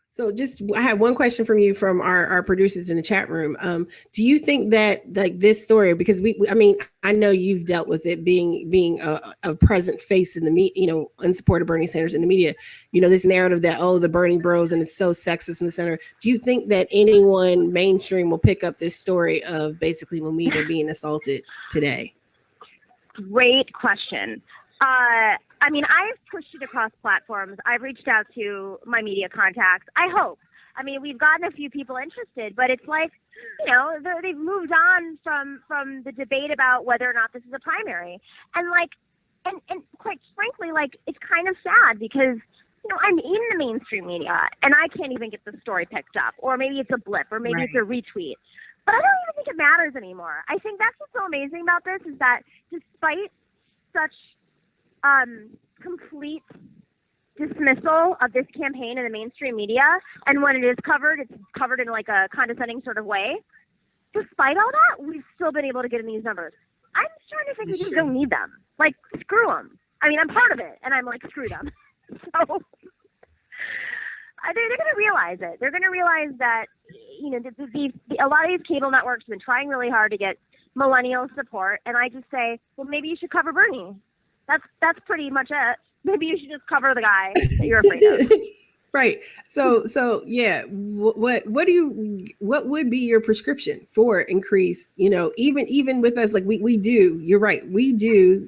So I have one question from you from our producers in the chat room. Do you think that like this story, because I mean, I know you've dealt with it being a present face in the media, in support of Bernie Sanders in the media, this narrative that, oh, the Bernie bros and it's so sexist in the center. Do you think that anyone mainstream will pick up this story of basically Momita being assaulted today? Great question. I mean, I've pushed it across platforms. I've reached out to my media contacts. I hope. I mean, we've gotten a few people interested, but it's like, they've moved on from the debate about whether or not this is a primary. And and quite frankly, it's kind of sad because, I'm in the mainstream media and I can't even get the story picked up, or maybe it's a blip, or maybe it's a retweet. But I don't even think it matters anymore. I think that's what's so amazing about this is that despite such complete dismissal of this campaign in the mainstream media, and when it is covered, it's covered in like a condescending sort of way. Despite all that, we've still been able to get in these numbers. I'm starting to think we just don't need them. Like, screw them. I mean, I'm part of it, and I'm like, screw them. So they're going to realize it. They're going to realize that, a lot of these cable networks have been trying really hard to get millennial support, and I just say, well, maybe you should cover Bernie. That's pretty much it. Maybe you should just cover the guy that you're afraid of. Right. So yeah. What would be your prescription for increase? Even with us, like we do. You're right. We do.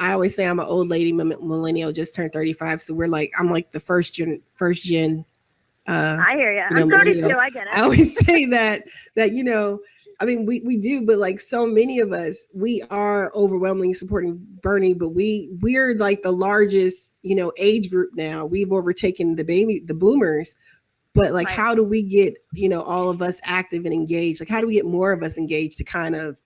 I always say I'm an old lady, millennial, just turned 35. So I'm like the first gen. I hear you. I'm 32. I get it. I always say that. I mean, we do, but like so many of us, we are overwhelmingly supporting Bernie, but we're like the largest, age group now. We've overtaken the boomers, but like, how do we get, all of us active and engaged? Like, how do we get more of us engaged to kind of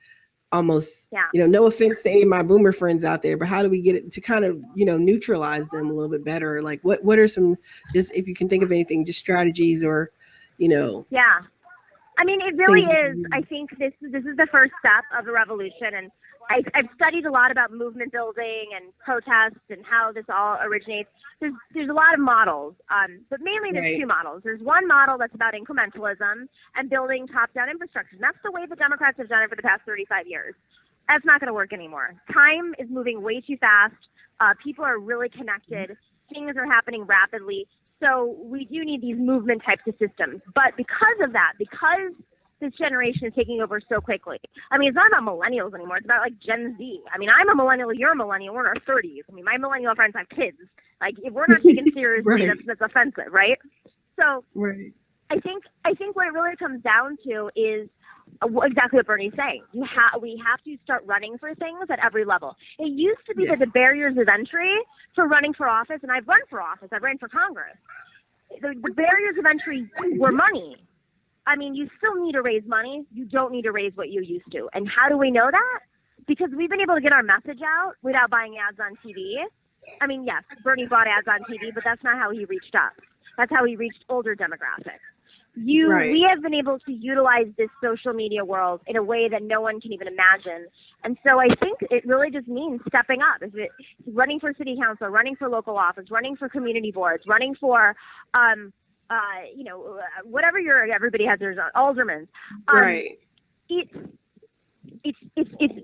almost, no offense to any of my boomer friends out there, but how do we get it to kind of, neutralize them a little bit better? Like what are some, just if you can think of anything, just strategies or, Yeah. I mean, it really is. I think this is the first step of the revolution, and I've studied a lot about movement building and protests and how this all originates. There's a lot of models, but mainly there's two models. There's one model that's about incrementalism and building top-down infrastructure, and that's the way the Democrats have done it for the past 35 years. That's not going to work anymore. Time is moving way too fast. People are really connected. Things are happening rapidly. So we do need these movement types of systems. But because of that, because this generation is taking over so quickly, I mean, it's not about millennials anymore. It's about like Gen Z. I mean, I'm a millennial. You're a millennial. We're in our 30s. I mean, my millennial friends have kids. Like, if we're not taken seriously, that's offensive, right? So I think what it really comes down to is exactly what Bernie's saying. We have to start running for things at every level. It used to be that the barriers of entry for running for office, and I've run for office, I've ran for Congress, the barriers of entry were money. I mean, you still need to raise money. You don't need to raise what you used to. And how do we know that? Because we've been able to get our message out without buying ads on TV. I mean, yes, Bernie bought ads on TV, but that's not how he reached us. That's how he reached older demographics. We have been able to utilize this social media world in a way that no one can even imagine. And so I think it really just means stepping up. Is it running for city council, running for local office, running for community boards, running for, whatever everybody has their aldermen. It's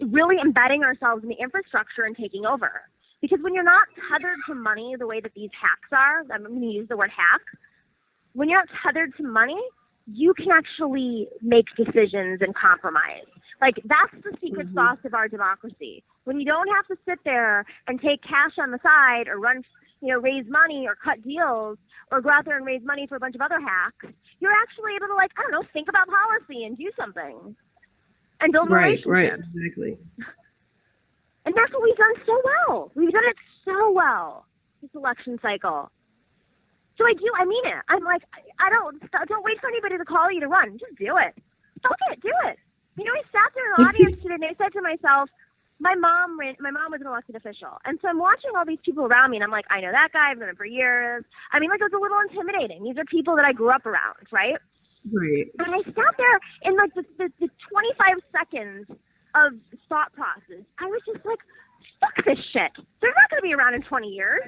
really embedding ourselves in the infrastructure and taking over. Because when you're not tethered to money the way that these hacks are, I'm going to use the word hack, when you're not tethered to money, you can actually make decisions and compromise. Like, that's the secret sauce of our democracy. When you don't have to sit there and take cash on the side or raise money or cut deals or go out there and raise money for a bunch of other hacks, you're actually able to, think about policy and do something and build relationships. Right, exactly. And that's what we've done so well. We've done it so well this election cycle. So I mean it. I'm like, don't wait for anybody to call you to run. Just do it. Fuck it, do it. I sat there in the audience today and I said to myself, my mom was an elected official. And so I'm watching all these people around me and I'm like, I know that guy, I've known him for years. I mean, it was a little intimidating. These are people that I grew up around, right? Right. And I sat there in like the 25 seconds of thought process. I was just like, fuck this shit. They're not going to be around in 20 years.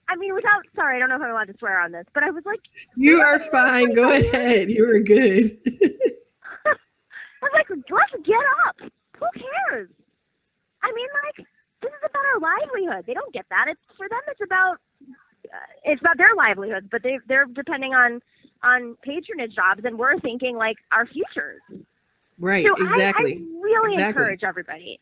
I mean, sorry, I don't know if I'm allowed to swear on this, but I was like, you are fine. Go ahead. You were good. I was like, let's get up. Who cares? I mean, like, this is about our livelihood. They don't get that. It's for them. It's about their livelihood, but they're depending on patronage jobs, and we're thinking like our futures. Right. So exactly. I really encourage everybody.